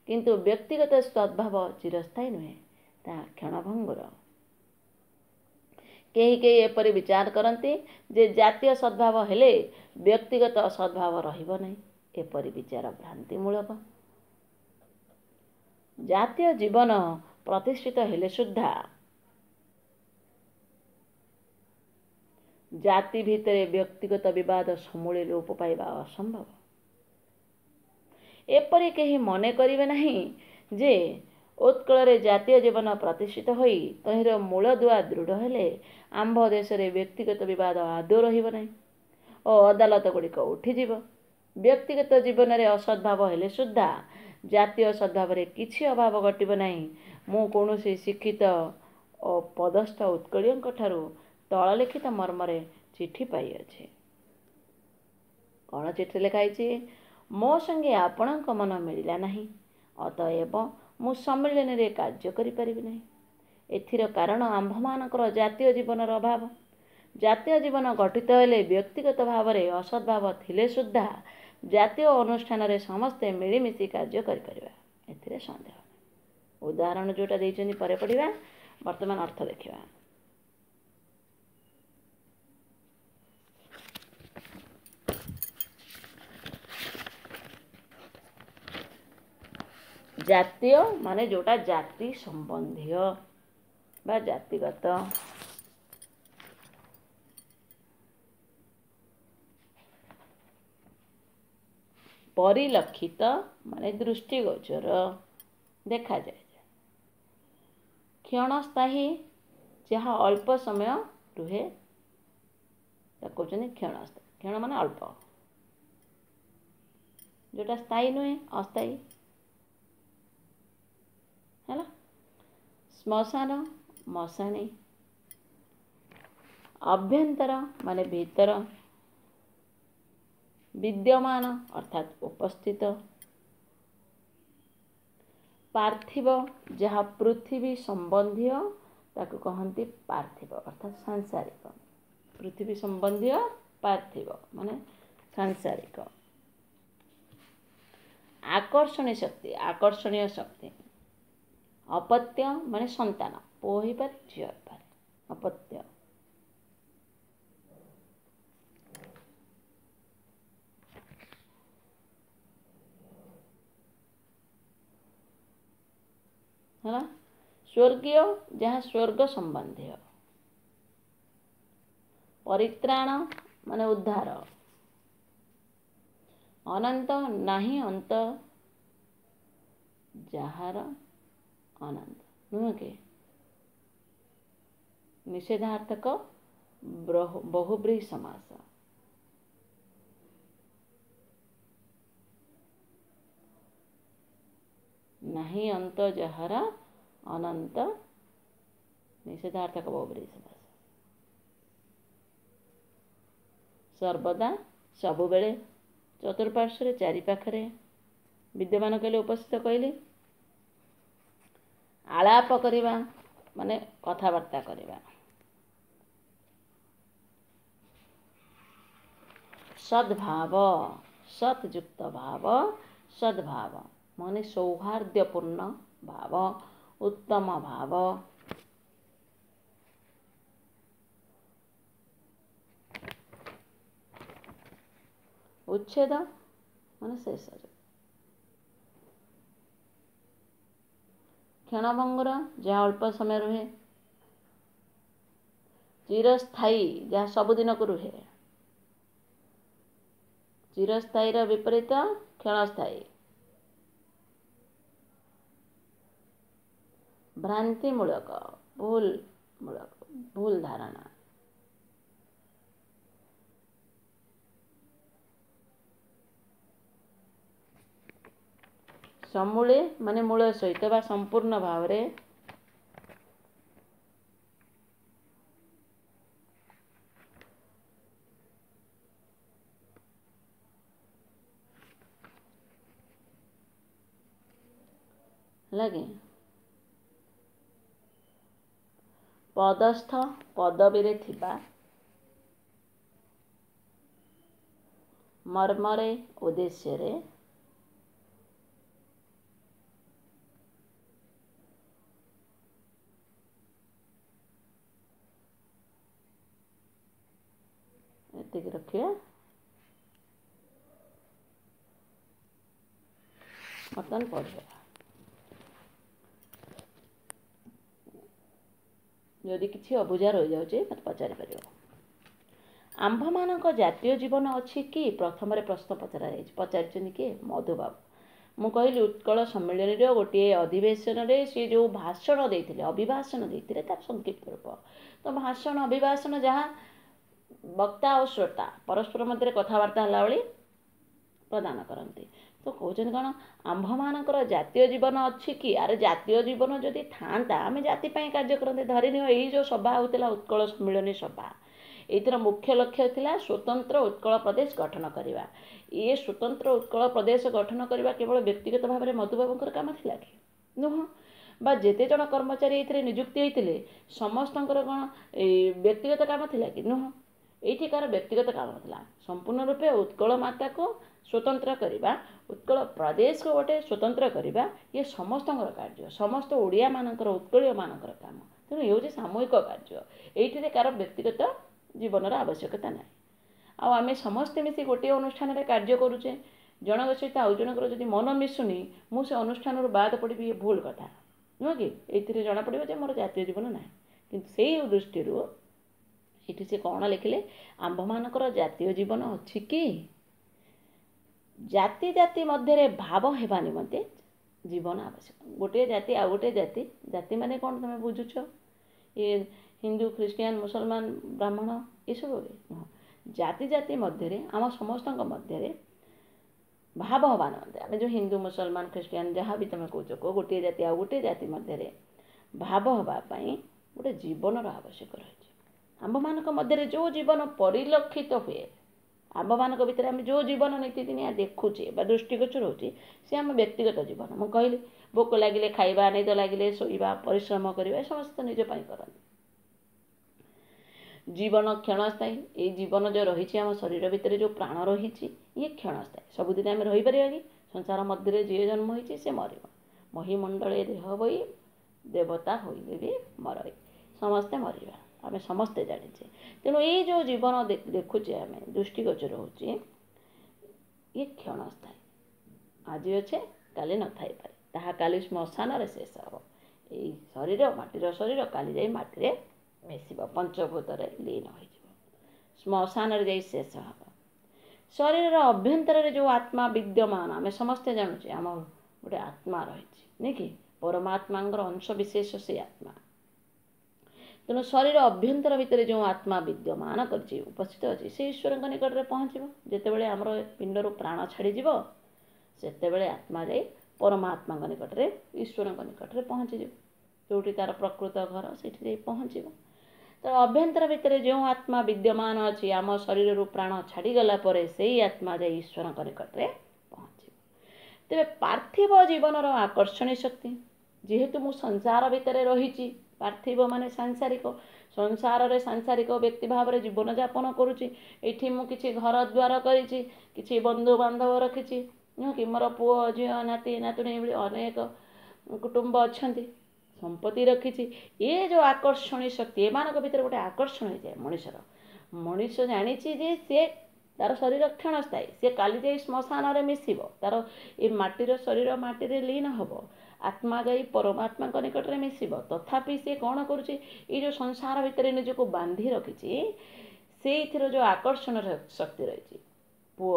Speaker 1: କିନ୍ତୁ ବ୍ୟକ୍ତିଗତ ସଦ୍ଭାବ ଚିରସ୍ଥାୟୀ ନୁହେଁ, ତାହା କ୍ଷଣଭଙ୍ଗୁର। କେହି କେହି ଏପରି ବିଚାର କରନ୍ତି ଯେ ଜାତୀୟ ସଦ୍ଭାବ ହେଲେ ବ୍ୟକ୍ତିଗତ ସଦ୍ଭାବ ରହିବ ନାହିଁ। ଏପରି ବିଚାର ଭ୍ରାନ୍ତିମୂଳକ। ଜାତୀୟ ଜୀବନ ପ୍ରତିଷ୍ଠିତ ହେଲେ ସୁଦ୍ଧା ଜାତି ଭିତରେ ବ୍ୟକ୍ତିଗତ ବିବାଦ ସମୂଳେ ଲୋପ ପାଇବା ଅସମ୍ଭବ। ଏପରି କେହି ମନେ କରିବେ ନାହିଁ ଯେ ଉତ୍କଳରେ ଜାତୀୟ ଜୀବନ ପ୍ରତିଷ୍ଠିତ ହୋଇ ତହିଁର ମୂଳଦୁଆ ଦୃଢ଼ ହେଲେ ଆମ୍ଭ ଦେଶରେ ବ୍ୟକ୍ତିଗତ ବିବାଦ ଆଦୌ ରହିବ ନାହିଁ ଓ ଅଦାଲତ ଗୁଡ଼ିକ ଉଠିଯିବ। ବ୍ୟକ୍ତିଗତ ଜୀବନରେ ଅସଦ୍ଭାବ ହେଲେ ସୁଦ୍ଧା ଜାତୀୟ ସଦ୍ଭାବରେ କିଛି ଅଭାବ ଘଟିବ ନାହିଁ। ମୁଁ କୌଣସି ଶିକ୍ଷିତ ଓ ପଦସ୍ଥ ଉତ୍କଳୀୟଙ୍କ ଠାରୁ ତଳଲିଖିତ ମର୍ମରେ ଚିଠି ପାଇଅଛି। କ'ଣ ଚିଠି ଲେଖା ହେଇଛି? ମୋ ସଙ୍ଗେ ଆପଣଙ୍କ ମନ ମିଳିଲା ନାହିଁ, ଅତଏବ ମୁଁ ସମ୍ମିଳନୀରେ କାର୍ଯ୍ୟ କରିପାରିବି ନାହିଁ। ଏଥିର କାରଣ ଆମ୍ଭମାନଙ୍କର ଜାତୀୟ ଜୀବନର ଅଭାବ। ଜାତୀୟ ଜୀବନ ଗଠିତ ହେଲେ ବ୍ୟକ୍ତିଗତ ଭାବରେ ଅସଦ୍ଭାବ ଥିଲେ ସୁଦ୍ଧା ଜାତୀୟ ଅନୁଷ୍ଠାନରେ ସମସ୍ତେ ମିଳିମିଶି କାର୍ଯ୍ୟ କରିପାରିବା, ଏଥିରେ ସନ୍ଦେହ ନାହିଁ। ଉଦାହରଣ ଯେଉଁଟା ଦେଇଛନ୍ତି ପରେ ପଢ଼ିବା, ବର୍ତ୍ତମାନ ଅର୍ଥ ଦେଖିବା। ଜାତୀୟ ମାନେ ଯେଉଁଟା ଜାତି ସମ୍ବନ୍ଧୀୟ ବା ଜାତିଗତ। ପରିଲକ୍ଷିତ ମାନେ ଦୃଷ୍ଟିଗୋଚର, ଦେଖାଯାଏ। କ୍ଷଣସ୍ଥାୟୀ ଯାହା ଅଳ୍ପ ସମୟ ରୁହେ ତାକୁ କହୁଛନ୍ତି କ୍ଷଣସ୍ଥାୟୀ। କ୍ଷଣ ମାନେ ଅଳ୍ପ, ଯେଉଁଟା ସ୍ଥାୟୀ ନୁହେଁ, ଅସ୍ଥାୟୀ ହେଲା। ଶ୍ମଶାନ, ମଶାଣୀ। ଅଭ୍ୟନ୍ତର ମାନେ ଭିତର। ବିଦ୍ୟମାନ ଅର୍ଥାତ୍ ଉପସ୍ଥିତ। ପାର୍ଥିବ ଯାହା ପୃଥିବୀ ସମ୍ବନ୍ଧୀୟ ତାକୁ କହନ୍ତି ପାର୍ଥିବ ଅର୍ଥାତ୍ ସାଂସାରିକ। ପୃଥିବୀ ସମ୍ବନ୍ଧୀୟ ପାର୍ଥିବ ମାନେ ସାଂସାରିକ। ଆକର୍ଷଣୀୟ ଶକ୍ତି, ଆକର୍ଷଣୀୟ ଶକ୍ତି। ଅପତ୍ୟ ମାନେ ସନ୍ତାନ, ପୁଅ ହେଇପାରେ ଝିଅ ହେଇପାରେ, ଅପତ୍ୟ। ହେଲା। ସ୍ୱର୍ଗୀୟ ଯାହା ସ୍ୱର୍ଗ ସମ୍ବନ୍ଧୀୟ। ପରିତ୍ରାଣ ମାନେ ଉଦ୍ଧାର। ଅନନ୍ତ ନାହିଁ ଅନ୍ତ ଯାହାର ଅନନ୍ତ ନୁହେଁ କି? ନିଷେଧାର୍ଥକ ବହୁବ୍ରୀହି ସମାସ। ନାହିଁ ଅନ୍ତ ଯାହାର ଅନନ୍ତ ନିଷେଧାର୍ଥକ ବହୁବ୍ରୀହି ସମାସ। ସର୍ବଦା ସବୁବେଳେ, ଚତୁଃପାର୍ଶ୍ୱରେ ଚାରି ପାଖରେ। ବିଦ୍ୟମାନ କହିଲେ ଉପସ୍ଥିତ କହିଲେ। ଆଳାପ କରିବା ମାନେ କଥାବାର୍ତ୍ତା କରିବା। ସଦ୍ଭାବ, ସତ୍ ଯୁକ୍ତ ଭାବ, ସଦ୍ଭାବ ମାନେ ସୌହାର୍ଦ୍ଦ୍ୟପୂର୍ଣ୍ଣ ଭାବ, ଉତ୍ତମ ଭାବ। ଉଚ୍ଛେଦ ମାନେ ଶେଷ। କ୍ଷଣଭଙ୍ଗୁର ଯାହା ଅଳ୍ପ ସମୟ ରୁହେ। ଚିରସ୍ଥାୟୀ ଯାହା ସବୁଦିନକୁ ରୁହେ। ଚିରସ୍ଥାୟୀର ବିପରୀତ କ୍ଷଣସ୍ଥାୟୀ। ଭ୍ରାନ୍ତିମୂଳକ, ଭୁଲ ଧାରଣା। ସମୂଳେ ମାନେ ମୂଳ ସହିତ ବା ସମ୍ପୂର୍ଣ୍ଣ ଭାବରେ। ଲାଗେ ପଦସ୍ଥ ପଦବୀରେ ଥିବା। ମର୍ମରେ ଉଦ୍ଦେଶ୍ୟରେ ଏତିକି ରଖିବା। ବର୍ତ୍ତମାନ ପଢ଼ିବା। ଯଦି କିଛି ଅବୁଝା ରହିଯାଉଛି ମୋତେ ପଚାରିପାରିବ। ଆମ୍ଭମାନଙ୍କ ଜାତୀୟ ଜୀବନ ଅଛି କି? ପ୍ରଥମରେ ପ୍ରଶ୍ନ ପଚାରିଛନ୍ତି କିଏ? ମଧୁବାବୁ। ମୁଁ କହିଲି ଉତ୍କଳ ସମ୍ମିଳନୀର ଗୋଟିଏ ଅଧିବେଶନରେ ସେ ଯେଉଁ ଭାଷଣ ଦେଇଥିଲେ, ଅଭିଭାଷଣ ଦେଇଥିଲେ, ତାର ସଂକ୍ଷିପ୍ତ ରୂପ। ତ ଭାଷଣ ଅଭିଭାଷଣ ଯାହା ବକ୍ତା ଓ ଶ୍ରୋତା ପରସ୍ପର ମଧ୍ୟରେ କଥାବାର୍ତ୍ତା ହେଲା ଭଳି ପ୍ରଦାନ କରନ୍ତି। ତ କହୁଛନ୍ତି କ'ଣ, ଆମ୍ଭମାନଙ୍କର ଜାତୀୟ ଜୀବନ ଅଛି କି? ଆରେ ଜାତୀୟ ଜୀବନ ଯଦି ଥାଆନ୍ତା ଆମେ ଜାତି ପାଇଁ କାର୍ଯ୍ୟ କରନ୍ତେ। ଧରିନିଅ ଏଇ ଯେଉଁ ସଭା ହେଉଥିଲା ଉତ୍କଳ ସମ୍ମିଳନୀ ସଭା, ଏଇଥିର ମୁଖ୍ୟ ଲକ୍ଷ୍ୟ ଥିଲା ସ୍ୱତନ୍ତ୍ର ଉତ୍କଳ ପ୍ରଦେଶ ଗଠନ କରିବା। ଏ ସ୍ୱତନ୍ତ୍ର ଉତ୍କଳ ପ୍ରଦେଶ ଗଠନ କରିବା କେବଳ ବ୍ୟକ୍ତିଗତ ଭାବରେ ମଧୁବାବୁଙ୍କର କାମ ଥିଲା କି? ନୁହଁ। ବା ଯେତେ ଜଣ କର୍ମଚାରୀ ଏଥିରେ ନିଯୁକ୍ତି ହୋଇଥିଲେ ସମସ୍ତଙ୍କର କ'ଣ ବ୍ୟକ୍ତିଗତ କାମ ଥିଲା କି? ନୁହଁ। ଏଇଠି କାହାର ବ୍ୟକ୍ତିଗତ କାମ ଥିଲା? ସମ୍ପୂର୍ଣ୍ଣ ରୂପେ ଉତ୍କଳ ମାତାକୁ ସ୍ୱତନ୍ତ୍ର କରିବା, ଉତ୍କଳ ପ୍ରଦେଶକୁ ଗୋଟେ ସ୍ୱତନ୍ତ୍ର କରିବା, ଇଏ ସମସ୍ତଙ୍କର କାର୍ଯ୍ୟ, ସମସ୍ତ ଓଡ଼ିଆମାନଙ୍କର, ଉତ୍କଳୀୟମାନଙ୍କର କାମ। ତେଣୁ ଏ ହେଉଛି ସାମୂହିକ କାର୍ଯ୍ୟ। ଏଇଥିରେ କାହାର ବ୍ୟକ୍ତିଗତ ଜୀବନର ଆବଶ୍ୟକତା ନାହିଁ। ଆଉ ଆମେ ସମସ୍ତେ ମିଶି ଗୋଟିଏ ଅନୁଷ୍ଠାନରେ କାର୍ଯ୍ୟ କରୁଛେ, ଜଣଙ୍କ ସହିତ ଆଉ ଜଣଙ୍କର ଯଦି ମନ ମିଶୁନି, ମୁଁ ସେ ଅନୁଷ୍ଠାନରୁ ବାଦ ପଡ଼ିବି, ଏ ଭୁଲ କଥା ନୁହଁ କି? ଏଇଥିରେ ଜଣାପଡ଼ିବ ଯେ ମୋର ଜାତୀୟ ଜୀବନ ନାହିଁ। କିନ୍ତୁ ସେଇ ଦୃଷ୍ଟିରୁ ଏଠି ସେ କ'ଣ ଲେଖିଲେ, ଆମ୍ଭମାନଙ୍କର ଜାତୀୟ ଜୀବନ ଅଛି କି? ଜାତି ଜାତି ମଧ୍ୟରେ ଭାବ ହେବା ନିମନ୍ତେ ଜୀବନ ଆବଶ୍ୟକ। ଗୋଟିଏ ଜାତି ଆଉ ଗୋଟିଏ ଜାତି, ଜାତି ମାନେ କ'ଣ ତୁମେ ବୁଝୁଛ? ଏ ହିନ୍ଦୁ, ଖ୍ରୀଷ୍ଟିଆନ, ମୁସଲମାନ, ବ୍ରାହ୍ମଣ ଏସବୁ ନୁହଁ। ଜାତି ଜାତି ମଧ୍ୟରେ ଆମ ସମସ୍ତଙ୍କ ମଧ୍ୟରେ ଭାବ ହେବା ନିମନ୍ତେ, ଆମେ ଯେଉଁ ହିନ୍ଦୁ, ମୁସଲମାନ, ଖ୍ରୀଷ୍ଟିଆନ ଯାହା ବି ତୁମେ କହୁଛ, ଗୋଟିଏ ଜାତି ଆଉ ଗୋଟିଏ ଜାତି ମଧ୍ୟରେ ଭାବ ହେବା ପାଇଁ ଗୋଟେ ଜୀବନର ଆବଶ୍ୟକ ରହିଛି। ଆମ୍ଭମାନଙ୍କ ମଧ୍ୟରେ ଯେଉଁ ଜୀବନ ପରିଲକ୍ଷିତ ହୁଏ, ଆମ୍ଭମାନଙ୍କ ଭିତରେ ଆମେ ଯେଉଁ ଜୀବନ ନୀତିଦିନିଆ ଦେଖୁଛେ ବା ଦୃଷ୍ଟିଗୋଚର ହେଉଛି, ସେ ଆମ ବ୍ୟକ୍ତିଗତ ଜୀବନ। ମୁଁ କହିଲି ଭୋକ ଲାଗିଲେ ଖାଇବା, ନିଦ ଲାଗିଲେ ଶୋଇବା, ପରିଶ୍ରମ କରିବା, ଏ ସମସ୍ତ ନିଜ ପାଇଁ କରନ୍ତି। ଜୀବନ କ୍ଷଣସ୍ଥାୟୀ। ଏଇ ଜୀବନ ଯେଉଁ ରହିଛି ଆମ ଶରୀର ଭିତରେ, ଯେଉଁ ପ୍ରାଣ ରହିଛି, ଇଏ କ୍ଷଣସ୍ଥାୟୀ। ସବୁଦିନ ଆମେ ରହିପାରିବା କି? ସଂସାର ମଧ୍ୟରେ ଯିଏ ଜନ୍ମ ହୋଇଛି ସେ ମରିବ। ମହିମଣ୍ଡଳେ ଦେହ ବହି ଦେବତା ହୋଇଲେ ବି ମରଇ। ସମସ୍ତେ ମରିବା, ଆମେ ସମସ୍ତେ ଜାଣିଛେ। ତେଣୁ ଏଇ ଯେଉଁ ଜୀବନ ଦେଖୁଛେ ଆମେ, ଦୃଷ୍ଟିଗୋଚର ହେଉଛି, ଇଏ କ୍ଷଣସ୍ଥାୟୀ। ଆଜି ଅଛେ କାଲି ନଥାଇପାରେ, ତାହା କାଲି ଶ୍ମଶାନରେ ଶେଷ ହେବ। ଏଇ ଶରୀର, ମାଟିର ଶରୀର, କାଲି ଯାଇ ମାଟିରେ ମିଶିବ, ପଞ୍ଚଭୂତରେ ଲୀନ ହୋଇଯିବ, ଶ୍ମଶାନରେ ଯାଇ ଶେଷ ହେବ। ଶରୀରର ଅଭ୍ୟନ୍ତରରେ ଯେଉଁ ଆତ୍ମା ବିଦ୍ୟମାନ, ଆମେ ସମସ୍ତେ ଜାଣୁଛେ ଆମ ଗୋଟେ ଆତ୍ମା ରହିଛି, ନୁହେଁ କି? ପରମାତ୍ମାଙ୍କର ଅଂଶ ବିଶେଷ ସେ ଆତ୍ମା। ତେଣୁ ଶରୀର ଅଭ୍ୟନ୍ତର ଭିତରେ ଯେଉଁ ଆତ୍ମା ବିଦ୍ୟମାନ କରିଛି, ଉପସ୍ଥିତ ଅଛି, ସେ ଈଶ୍ୱରଙ୍କ ନିକଟରେ ପହଞ୍ଚିବ। ଯେତେବେଳେ ଆମର ପିଣ୍ଡରୁ ପ୍ରାଣ ଛାଡ଼ିଯିବ, ସେତେବେଳେ ଆତ୍ମା ଯାଇ ପରମାତ୍ମାଙ୍କ ନିକଟରେ, ଈଶ୍ୱରଙ୍କ ନିକଟରେ ପହଞ୍ଚିଯିବ। ଯେଉଁଠି ତା'ର ପ୍ରକୃତ ଘର, ସେଇଠି ଯାଇ ପହଞ୍ଚିବ। ତ ଅଭ୍ୟନ୍ତର ଭିତରେ ଯେଉଁ ଆତ୍ମା ବିଦ୍ୟମାନ ଅଛି, ଆମ ଶରୀରରୁ ପ୍ରାଣ ଛାଡ଼ିଗଲା ପରେ ସେଇ ଆତ୍ମା ଯାଇ ଈଶ୍ୱରଙ୍କ ନିକଟରେ ପହଞ୍ଚିବ। ତେବେ ପାର୍ଥିବ ଜୀବନର ଆକର୍ଷଣୀୟ ଶକ୍ତି, ଯେହେତୁ ମୁଁ ସଂସାର ଭିତରେ ରହିଛି, ପାର୍ଥିବ ମାନେ ସାଂସାରିକ, ସଂସାରରେ ସାଂସାରିକ ବ୍ୟକ୍ତି ଭାବରେ ଜୀବନଯାପନ କରୁଛି। ଏଠି ମୁଁ କିଛି ଘର ଦ୍ୱାର କରିଛି, କିଛି ବନ୍ଧୁବାନ୍ଧବ ରଖିଛି, ନୁହଁ କି? ମୋର ପୁଅ, ଝିଅ, ନାତି, ନାତୁଣୀ, ଏଭଳି ଅନେକ କୁଟୁମ୍ବ ଅଛନ୍ତି, ସମ୍ପତ୍ତି ରଖିଛି। ଏ ଯେଉଁ ଆକର୍ଷଣୀୟ ଶକ୍ତି, ଏମାନଙ୍କ ଭିତରେ ଗୋଟେ ଆକର୍ଷଣ ହେଇଯାଏ ମଣିଷର। ମଣିଷ ଜାଣିଛି ଯେ ସେ ତା'ର ଶରୀର କ୍ଷଣସ୍ଥାୟୀ, ସେ କାଲି ଯାଇ ଶ୍ମଶାନରେ ମିଶିବ, ତା'ର ଏ ମାଟିର ଶରୀର ମାଟିରେ ଲୀନ ହେବ, ଆତ୍ମା ଯାଇ ପରମାତ୍ମାଙ୍କ ନିକଟରେ ମିଶିବ। ତଥାପି ସେ କ'ଣ କରୁଛି? ଏଇ ଯେଉଁ ସଂସାର ଭିତରେ ନିଜକୁ ବାନ୍ଧି ରଖିଛି, ସେଇଥିର ଯେଉଁ ଆକର୍ଷଣ ଶକ୍ତି ରହିଛି, ପୁଅ,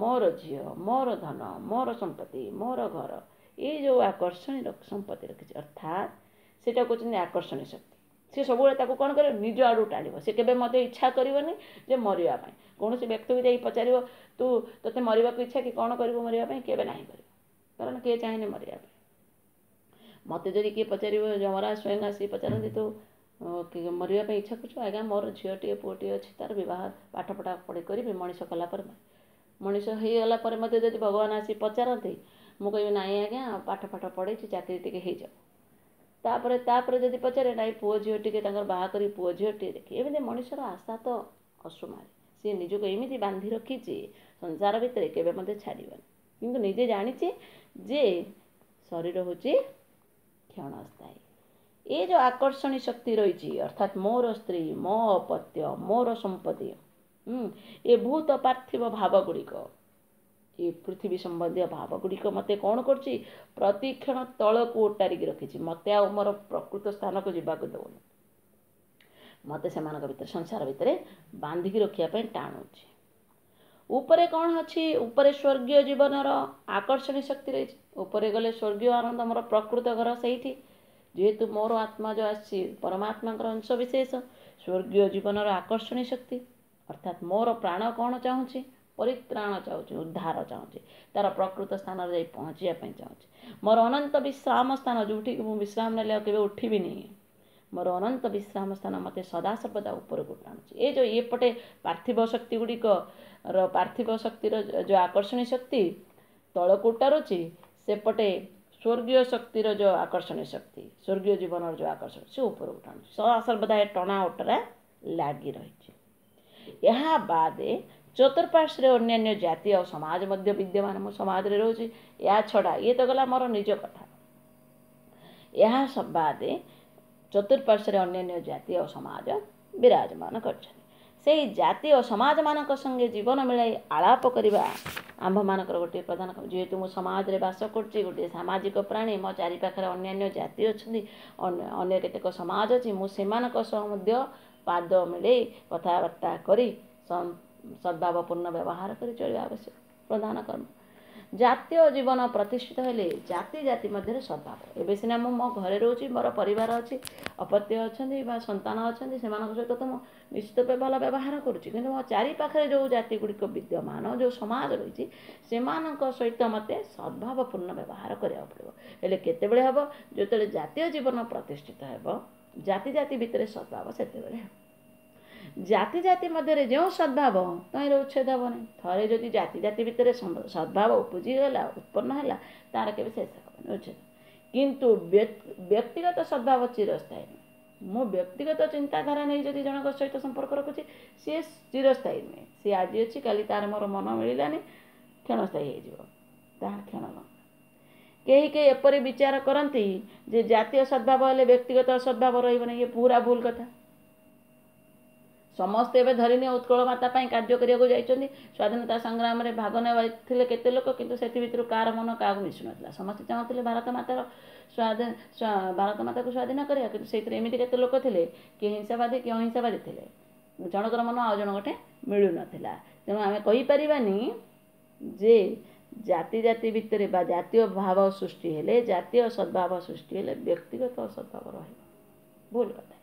Speaker 1: ମୋର ଝିଅ, ମୋର ଧନ, ମୋର ସମ୍ପତ୍ତି, ମୋର ଘର, ଏଇ ଯେଉଁ ଆକର୍ଷଣୀୟ ସମ୍ପତ୍ତି ରଖିଛି, ଅର୍ଥାତ୍ ସେଇଟା କହୁଛନ୍ତି ଆକର୍ଷଣୀୟ ଶକ୍ତି। ସେ ସବୁବେଳେ ତାକୁ କ'ଣ କରିବ? ନିଜ ଆଡ଼କୁ ଟାଣିବ। ସେ କେବେ ମଧ୍ୟ ଇଚ୍ଛା କରିବନି ଯେ ମରିବା ପାଇଁ। କୌଣସି ବ୍ୟକ୍ତିକୁ ଯାଇ ପଚାରିବ, ତୋତେ ମରିବାକୁ ଇଚ୍ଛା କି? କ'ଣ କରିବୁ ମରିବା ପାଇଁ? କେବେ ନାହିଁ କରିବ। କାରଣ କିଏ ଚାହେଁନି ମରିବା ପାଇଁ। ମୋତେ ଯଦି କିଏ ପଚାରିବ, ଯମରାଜ ସ୍ୱୟଂ ଆସି ପଚାରନ୍ତି, ତୁ ମରିବା ପାଇଁ ଇଚ୍ଛା କରୁଛୁ? ଆଜ୍ଞା, ମୋର ଝିଅଟିଏ ପୁଅଟିଏ ଅଛି, ତା'ର ବିବାହ ପାଠପଢ଼ା ପଢ଼ି କରିବି, ମଣିଷ କଲା ପରେ, ମଣିଷ ହେଇଗଲା ପରେ ମୋତେ ଯଦି ଭଗବାନ ଆସି ପଚାରନ୍ତି, ମୁଁ କହିବି ନାହିଁ ଆଜ୍ଞା, ପାଠ ପଢ଼ିଛି, ଚାକିରି ଟିକେ ହେଇଯାଉ। ତାପରେ ଯଦି ପଚାରେ, ନାଇଁ ପୁଅ ଝିଅ ଟିକେ ତାଙ୍କର ବାହା କରି ପୁଅ ଝିଅଟିଏ ଦେଖି, ଏମିତି ମଣିଷର ଆଶା ତ ଅସୁମାରୀ। सी निजको एमती बांधि रखी संसार भितर केवे मते छाड़िबनी किंतु निजे जानिचे जे शरीर होची क्षणस्थायी। ये जो आकर्षणी शक्ति रही अर्थात मोर स्त्री मो अपत्य मोर संपत्ति ये भूत पार्थिव भाव गुड़िक ये पृथ्वी संबंधी भाव गुड़िक मते कौन करछि प्रतिक्षण तल को ओटारिक रखी मत आ मोर प्रकृत स्थान को जीवाक दौन मत से भीतर संसार भितर बांधिकी रखापी टाणुछि। उपरे कौन अच्छी उपरे स्वर्गीय जीवन आकर्षणी शक्ति रही उपरे गले स्वर्गीय आनंद मोर प्रकृत घर से जेहेतु मोर आत्मा जो आसी परमात्मा अंश विशेष स्वर्गीय जीवन आकर्षणी शक्ति अर्थात मोर प्राण कौन चाहूँगी परित्राण चाहूँ उद्धार चाहूँ तार प्रकृत स्थान जा पहुँचापी चाहूँ मोर अनंत विश्राम स्थान जो विश्राम ने के उठबी नहीं मोर अनंत विश्राम स्थान मत सदा सर्वदा ऊपर को टाणुची। ये जो ये पटे पार्थिव शक्ति गुड़िक पार्थिव शक्तिर जो आकर्षणी शक्ति तल को टारुची सेपटे स्वर्गीय शक्तिर जो आकर्षणी शक्ति स्वर्गीय जीवन जो आकर्षण से ऊपर को टाणुची सदा सर्वदा टणा ओटरा लगी रही। यह बाद चतुर्पार्श्व अन्य जाति और समाज मध्य विद्यमान मो समाज रे रोची या छड़ा ये तो गला मोर निज कथा यह सब बाद चतुर्पार्श्व अन्य जाति और समाज विराजमान कर जाति और समाज मानक संगे जीवन मिलाई आलाप करवा आंभ मानकर गोटे प्रधान जेहेतु मो समाज रे बास करछि गोटे सामाजिक प्राणी मो चारि पाखरे अन्य जाति अच्छी अन्य केतेक समाज अच्छी मुझे पाद मिले कथबार्ता करी सद्भावपूर्ण व्यवहार कर चलवा आवश्यक प्रधान कर्म। जातीय जीवन प्रतिष्ठित हेले जाति जाति मध्य सद्भाव एवं सीना मो घरे रोची मोर परिवार अच्छी अपत्य अच्छा संतान अच्छा से सहित तो निश्चित भल व्यवहार करुँच मो चारि पाखे जो जाति गुड़िक विद्यमान जो समाज रही सहित मत सद्भावपूर्ण व्यवहार करा पड़ो हेले केतेबेले हम जो जातीय जीवन प्रतिष्ठित हो जाति जाति भितर सद्भाव से जाति जाति मध्य जो सद्भाव तैर उच्छेद हे ना थे जदि जाति जाति भितर सद्भाव उपजीगला उत्पन्न है तार के शेष हे उच्छेद किंतु व्यक्तिगत सद्भाव चिरस्थायी मो व्यक्तिगत चिंताधारा नहीं जदि जनक सहित संपर्क रखुची सी चिरस्थायी नुहे सी आज अच्छी काली तार मोर मन मिलानी क्षणस्थायी हो क्षण कहीं कहीं एपरी विचार करती जे जातीय सद्भाव हेले व्यक्तिगत असद्भाव रही ये पूरा भूल कथा समस्ते एवं धरिनी उत्कल माता कार्य करने स्वाधीनता संग्राम में भाग ने केते लोक किंतु से कार मन क्या मिशु ना समस्ते चाहते भारत मातार भारत माता को स्वाधीन करा कि एमती केते लोक थे किए हिंसावादी किए अहिंसावादी थे जनकर मन आउ जन गोटे मिलू नाला तेणु आम कहीपरानी जे जाति जाति भितर बा जातीय भाव सृष्टि हेले जातीय सद्भाव सृष्टि हेले व्यक्तिगत असद्भाव रही भूल कथा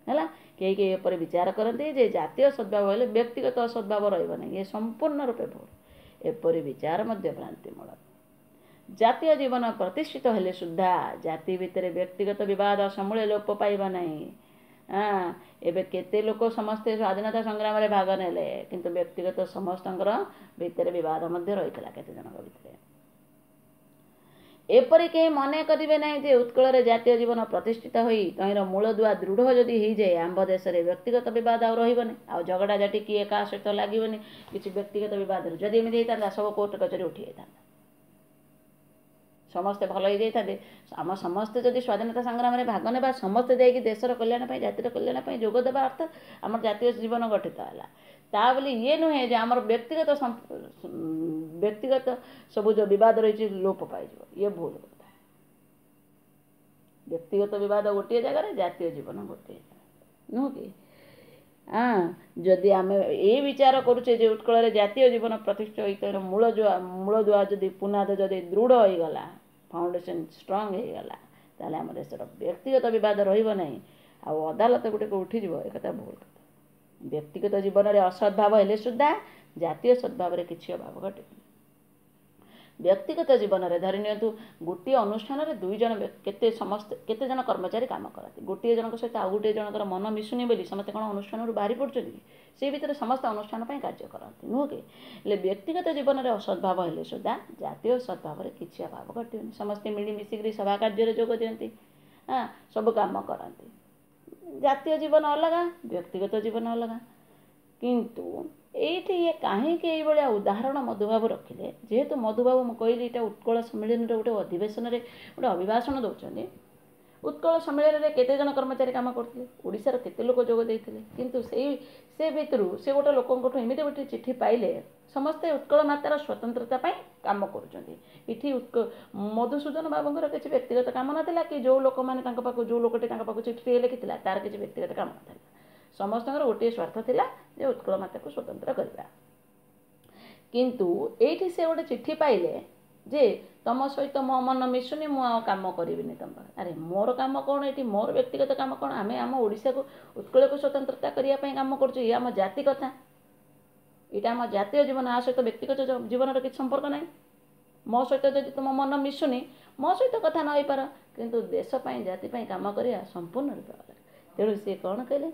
Speaker 1: है कई कई पर विचार करते जे जातीय सद्भाव हेले व्यक्तिगत असद्भाव रही ये संपूर्ण रूपे भूल एपरी विचार मध्य भ्रांतिमूलक जातीय जीवन प्रतिष्ठित हेले सुद्धा जाति भितर व्यक्तिगत विवाद समूले लोप पाइबा नहीं। एबे केते लोक समस्ते स्वाधीनता संग्राम में भाग नेले किंतु व्यक्तिगत समस्त भितर विवाद मध्य रही केते जनक भितर एपरी कहीं मन करेंगे ना जे उत्कल जातीय जीवन प्रतिष्ठित होई तहीर मूल दुआ दृढ़ जदि हो जाए आंब देश में व्यक्तिगत विवाद आ रही आ झगड़ा झाटी किए क्या सहित लगे किसी व्यक्तिगत विवाद जदि एमती होता सब कोर्ट कचेरी उठी जाता समस्ते भल हो जाते आम समस्ते जदि स्वाधीनता संग्राम में भाग ने समस्ते जाकि देशर कल्याण जातिर कल्याण जोग देवा अर्थ आम जातीय जीवन गठित है ता बोली ये नुहे जे आमर व्यक्तिगत सब जो विवाद रही लोप पाई ये भूल कथा व्यक्तिगत विवाद गोटे जगार जातीय जीवन गोटे नुह कि जदि आम ये विचार करुचे जे उत्कल जातीय जीवन प्रतिष्ठित मूल दुआ जदि पुनाद जदि दृढ़ हो गला फाउंडेशन स्ट्रांग हो गला ताले आम देशर व्यक्तिगत विवाद रही अदालत गुटे उठी एक भूल कथा व्यक्तिगत जीवन में असद्भाव हेले सुद्धा जातीय सद्भाव किसी अभाव घटे व्यक्तिगत जीवन में धरी नियंतु गोटे अनुष्ठान में दुई जन केते समस्त केते जन कर्मचारी काम करती गोटे जन सहित आउ गोटे जनकर मन मिशुनी बोली समस्त कौन अनुष्ठान बाहरी पड़ते से भीतर समस्त अनुष्ठान कार्य करती नुह कि व्यक्तिगत जीवन में असद्भाव हेले सुद्धा जातीय सद्भाव किसी अभाव घटे समस्ते मिलमिशिक सभा कार्य जोग दियंती सब काम करती जातीय जीवन अलग व्यक्तिगत जीवन अलग କିନ୍ତୁ ଏଇଠି ଇଏ କାହିଁକି ଏଇଭଳିଆ ଉଦାହରଣ ମଧୁବାବୁ ରଖିଲେ? ଯେହେତୁ ମଧୁବାବୁ ମୁଁ କହିଲି ଏଇଟା ଉତ୍କଳ ସମ୍ମିଳନୀର ଗୋଟେ ଅଧିବେଶନରେ ଗୋଟେ ଅଭିଭାଷଣ ଦେଉଛନ୍ତି। ଉତ୍କଳ ସମ୍ମିଳନୀରେ କେତେ ଜଣ କର୍ମଚାରୀ କାମ କରୁଥିଲେ, ଓଡ଼ିଶାର କେତେ ଲୋକ ଯୋଗ ଦେଇଥିଲେ, କିନ୍ତୁ ସେ ଭିତରୁ ସେ ଗୋଟେ ଲୋକଙ୍କଠୁ ଏମିତି ଗୋଟେ ଚିଠି ପାଇଲେ ସମସ୍ତେ ଉତ୍କଳ ମାତାର ସ୍ୱତନ୍ତ୍ରତା ପାଇଁ କାମ କରୁଛନ୍ତି। ଏଠି ମଧୁସୂଦନ ବାବୁଙ୍କର କିଛି ବ୍ୟକ୍ତିଗତ କାମ ନଥିଲା କି ଯେଉଁ ଲୋକମାନେ ତାଙ୍କ ପାଖକୁ ଯେଉଁ ଲୋକଟି ତାଙ୍କ ପାଖକୁ ଚିଠିଟିଏ ଲେଖିଥିଲା ତାର କିଛି ବ୍ୟକ୍ତିଗତ କାମ ନଥିଲା। ସମସ୍ତଙ୍କର ଗୋଟିଏ ସ୍ୱାର୍ଥ ଥିଲା ଯେ ଉତ୍କଳ ମାତାକୁ ସ୍ୱତନ୍ତ୍ର କରିବା। କିନ୍ତୁ ଏଇଠି ସେ ଗୋଟେ ଚିଠି ପାଇଲେ ଯେ ତମ ସହିତ ମୋ ମନ ମିଶୁନି, ମୁଁ ଆଉ କାମ କରିବିନି ତମ ପାଖରେ। ଆରେ ମୋର କାମ କ'ଣ ଏଠି? ମୋର ବ୍ୟକ୍ତିଗତ କାମ କ'ଣ? ଆମେ ଆମ ଓଡ଼ିଶାକୁ ଉତ୍କଳକୁ ସ୍ୱତନ୍ତ୍ରତା କରିବା ପାଇଁ କାମ କରୁଛୁ। ଇଏ ଆମ ଜାତି କଥା, ଏଇଟା ଆମ ଜାତୀୟ ଜୀବନ। ଆ ସହିତ ବ୍ୟକ୍ତିଗତ ଜୀବନର କିଛି ସମ୍ପର୍କ ନାହିଁ। ମୋ ସହିତ ଯଦି ତୁମ ମନ ମିଶୁନି ମୋ ସହିତ କଥା ନ ହେଇପାର, କିନ୍ତୁ ଦେଶ ପାଇଁ ଜାତି ପାଇଁ କାମ କରିବା ସମ୍ପୂର୍ଣ୍ଣ ରୂପେ ଅଲଗା। ତେଣୁ ସେ କ'ଣ କହିଲେ?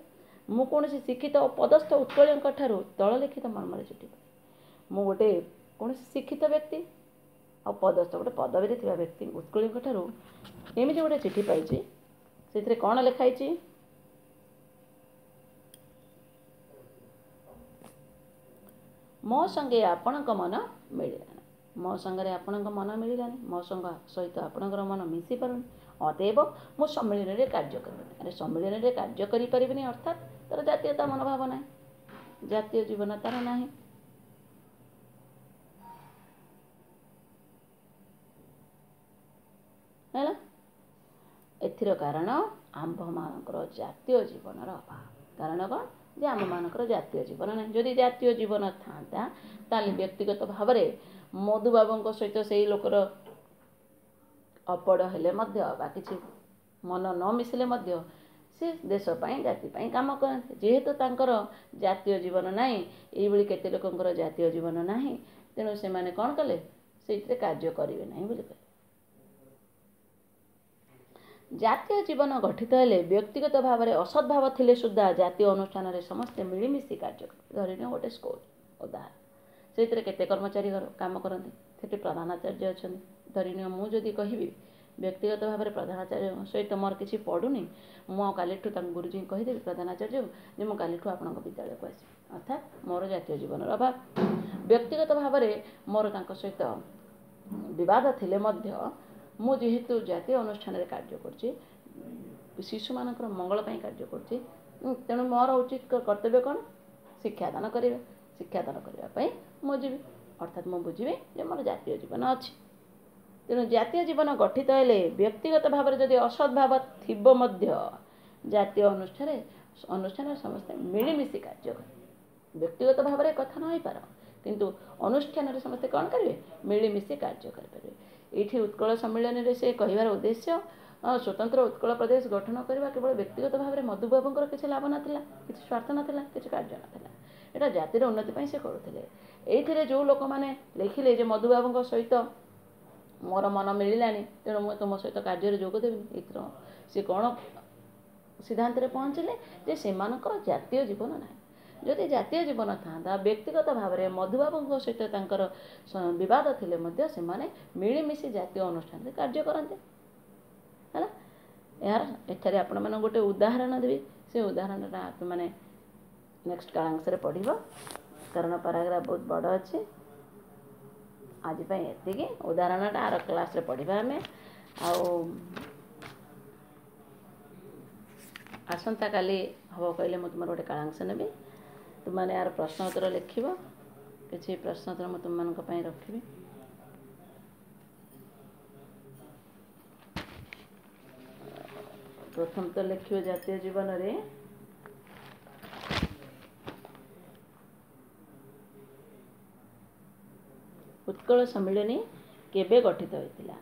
Speaker 1: ମୁଁ କୌଣସି ଶିକ୍ଷିତ ଓ ପଦସ୍ଥ ଉତ୍କଳୀୟଙ୍କ ଠାରୁ ତଳ ଲିଖିତ ମର୍ମରେ ଚିଠି ପାଇ, ମୁଁ ଗୋଟେ କୌଣସି ଶିକ୍ଷିତ ବ୍ୟକ୍ତି ଆଉ ପଦସ୍ଥ ଗୋଟେ ପଦବୀରେ ଥିବା ବ୍ୟକ୍ତି ଉତ୍କଳୀୟଙ୍କ ଠାରୁ ଏମିତି ଗୋଟେ ଚିଠି ପାଇଛି। ସେଥିରେ କ'ଣ ଲେଖା ହେଇଛି? ମୋ ସଙ୍ଗେ ଆପଣଙ୍କ ମନ ମିଳିଲାନି, ମୋ ସାଙ୍ଗରେ ଆପଣଙ୍କ ମନ ମିଳିଲାନି, ମୋ ସହିତ ଆପଣଙ୍କର ମନ ମିଶିପାରୁନି, ଅତଏବ ମୁଁ ସମ୍ମିଳନୀରେ କାର୍ଯ୍ୟ କରିବିନି। ଆରେ ସମ୍ମିଳନୀରେ କାର୍ଯ୍ୟ କରିପାରିବିନି ଅର୍ଥାତ୍ ତାର ଜାତୀୟତା ମନୋଭାବ ନାହିଁ, ଜାତୀୟ ଜୀବନ ତାର ନାହିଁ। ହେଲା, ଏଥିର କାରଣ ଆମ୍ଭମାନଙ୍କର ଜାତୀୟ ଜୀବନର ଅଭାବ। କାରଣ କ'ଣ? ଯେ ଆମମାନଙ୍କର ଜାତୀୟ ଜୀବନ ନାହିଁ। ଯଦି ଜାତୀୟ ଜୀବନ ଥାଆନ୍ତା ତାହେଲେ ବ୍ୟକ୍ତିଗତ ଭାବରେ ମଧୁବାବୁଙ୍କ ସହିତ ସେଇ ଲୋକର ଅପଡ଼ ହେଲେ ମଧ୍ୟ ବା କିଛି ମନ ନ ମିଶିଲେ ମଧ୍ୟ ସେ ଦେଶ ପାଇଁ ଜାତି ପାଇଁ କାମ କରନ୍ତି। ଯେହେତୁ ତାଙ୍କର ଜାତୀୟ ଜୀବନ ନାହିଁ, ଏଇଭଳି କେତେ ଲୋକଙ୍କର ଜାତୀୟ ଜୀବନ ନାହିଁ, ତେଣୁ ସେମାନେ କ'ଣ କଲେ? ସେଇଥିରେ କାର୍ଯ୍ୟ କରିବେ ନାହିଁ ବୋଲି କହିଲେ। ଜାତୀୟ ଜୀବନ ଗଠିତ ହେଲେ ବ୍ୟକ୍ତିଗତ ଭାବରେ ଅସଦ୍ଭାବ ଥିଲେ ସୁଦ୍ଧା ଜାତୀୟ ଅନୁଷ୍ଠାନରେ ସମସ୍ତେ ମିଳିମିଶି କାର୍ଯ୍ୟ କରନ୍ତି। ଧରିନିଅ ଗୋଟେ ସ୍କୁଲ ଉଦାହରଣ, ସେଇଥିରେ କେତେ କର୍ମଚାରୀ କାମ କରନ୍ତି, ସେଠି ପ୍ରଧାନାଚାର୍ଯ୍ୟ ଅଛନ୍ତି। ଧରିନିଅ ମୁଁ ଯଦି କହିବି ବ୍ୟକ୍ତିଗତ ଭାବରେ ପ୍ରଧାନାଚାର୍ଯ୍ୟଙ୍କ ସହିତ ମୋର କିଛି ପଡ଼ୁନି, ମୁଁ ଆଉ କାଲିଠୁ ତାଙ୍କୁ ଗୁରୁଜୀଙ୍କୁ କହିଦେବି ପ୍ରଧାନାଚାର୍ଯ୍ୟଙ୍କୁ ଯେ ମୁଁ କାଲିଠୁ ଆପଣଙ୍କ ବିଦ୍ୟାଳୟକୁ ଆସିବି, ଅର୍ଥାତ୍ ମୋର ଜାତୀୟ ଜୀବନର ଅଭାବ। ବ୍ୟକ୍ତିଗତ ଭାବରେ ମୋର ତାଙ୍କ ସହିତ ବିବାଦ ଥିଲେ ମଧ୍ୟ ମୁଁ ଯେହେତୁ ଜାତୀୟ ଅନୁଷ୍ଠାନରେ କାର୍ଯ୍ୟ କରୁଛି, ଶିଶୁମାନଙ୍କର ମଙ୍ଗଳ ପାଇଁ କାର୍ଯ୍ୟ କରୁଛି, ତେଣୁ ମୋର ଉଚିତ କର୍ତ୍ତବ୍ୟ କ'ଣ? ଶିକ୍ଷାଦାନ କରିବା। ଶିକ୍ଷାଦାନ କରିବା ପାଇଁ ମୁଁ ଯିବି, ଅର୍ଥାତ୍ ମୁଁ ବୁଝିବି ଯେ ମୋର ଜାତୀୟ ଜୀବନ ଅଛି। ତେଣୁ ଜାତୀୟ ଜୀବନ ଗଠିତ ହେଲେ ବ୍ୟକ୍ତିଗତ ଭାବରେ ଯଦି ଅସଦ୍ଭାବ ଥିବ ମଧ୍ୟ ଜାତୀୟ ଅନୁଷ୍ଠାନରେ ସମସ୍ତେ ମିଳିମିଶି କାର୍ଯ୍ୟ କରିବେ। ବ୍ୟକ୍ତିଗତ ଭାବରେ କଥା ନ ହେଇପାର, କିନ୍ତୁ ଅନୁଷ୍ଠାନରେ ସମସ୍ତେ କ'ଣ କରିବେ? ମିଳିମିଶି କାର୍ଯ୍ୟ କରିପାରିବେ। ଏଇଠି ଉତ୍କଳ ସମ୍ମିଳନୀରେ ସେ କହିବାର ଉଦ୍ଦେଶ୍ୟ ସ୍ୱତନ୍ତ୍ର ଉତ୍କଳ ପ୍ରଦେଶ ଗଠନ କରିବା କେବଳ ବ୍ୟକ୍ତିଗତ ଭାବରେ ମଧୁବାବୁଙ୍କର କିଛି ଲାଭ ନଥିଲା, କିଛି ସ୍ୱାର୍ଥ ନଥିଲା, କିଛି କାର୍ଯ୍ୟ ନଥିଲା। ଏଇଟା ଜାତିର ଉନ୍ନତି ପାଇଁ ସେ କରୁଥିଲେ। ଏଇଥିରେ ଯେଉଁ ଲୋକମାନେ ଲେଖିଲେ ଯେ ମଧୁବାବୁଙ୍କ ସହିତ ମୋର ମନ ମିଳିଲାନି, ତେଣୁ ମୁଁ ତୁମ ସହିତ କାର୍ଯ୍ୟରେ ଯୋଗ ଦେବିନି, ଏଇଥିର ସେ କ'ଣ ସିଦ୍ଧାନ୍ତରେ ପହଞ୍ଚିଲେ? ଯେ ସେମାନଙ୍କର ଜାତୀୟ ଜୀବନ ନାହିଁ। ଯଦି ଜାତୀୟ ଜୀବନ ଥାଆନ୍ତା, ବ୍ୟକ୍ତିଗତ ଭାବରେ ମଧୁବାବୁଙ୍କ ସହିତ ତାଙ୍କର ବିବାଦ ଥିଲେ ମଧ୍ୟ ସେମାନେ ମିଳିମିଶି ଜାତୀୟ ଅନୁଷ୍ଠାନରେ କାର୍ଯ୍ୟ କରନ୍ତେ। ହେଲା, ଏଠାରେ ଆପଣମାନଙ୍କୁ ଗୋଟେ ଉଦାହରଣ ଦେବି। ସେ ଉଦାହରଣଟା ଆପଣମାନେ ନେକ୍ସଟ କାଳାଂଶରେ ପଢ଼ିବ, କାରଣ ପାରାଗ୍ରାଫ ବହୁତ ବଡ଼ ଅଛି। ଆଜି ପାଇଁ ଏତିକି। ଉଦାହରଣଟା ଆର କ୍ଲାସ୍ରେ ପଢ଼ିବା ଆମେ। ଆଉ ଆସନ୍ତାକାଲି ହେବ କହିଲେ ମୁଁ ତୁମର ଗୋଟେ କାଳାଂଶ ନେବି। ତୁମମାନେ ଆର ପ୍ରଶ୍ନ ଉତ୍ତର ଲେଖିବ। କିଛି ପ୍ରଶ୍ନ ଉତ୍ତର ମୁଁ ତୁମମାନଙ୍କ ପାଇଁ ରଖିବି। ପ୍ରଥମ ତ ଲେଖିବ ଜାତୀୟ ଜୀବନରେ ଉତ୍କଳ ସମ୍ମିଳନୀ କେବେ ଗଠିତ ହୋଇଥିଲା?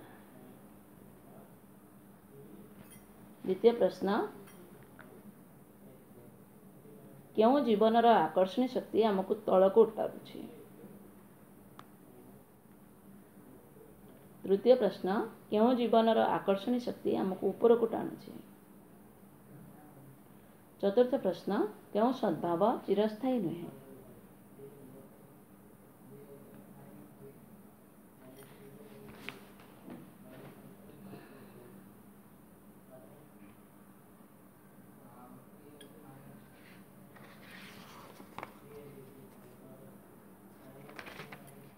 Speaker 1: ଦ୍ୱିତୀୟ ପ୍ରଶ୍ନ, କେଉଁ ଜୀବନର ଆକର୍ଷଣୀ ଶକ୍ତି ଆମକୁ ତଳକୁ ଉଠାଉଛି? ତୃତୀୟ ପ୍ରଶ୍ନ, କେଉଁ ଜୀବନର ଆକର୍ଷଣୀ ଶକ୍ତି ଆମକୁ ଉପରକୁ ଟାଣୁଛି? ଚତୁର୍ଥ ପ୍ରଶ୍ନ, କେଉଁ ସଦ୍ଭାବ ଚିରସ୍ଥାୟୀ ନୁହେଁ?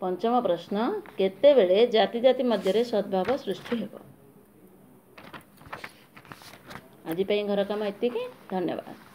Speaker 1: पंचम प्रश्न केतेबेले जाति जाति मध्य सद्भाव सृष्टि हेब। आज घर काम एतिकी। धन्यवाद।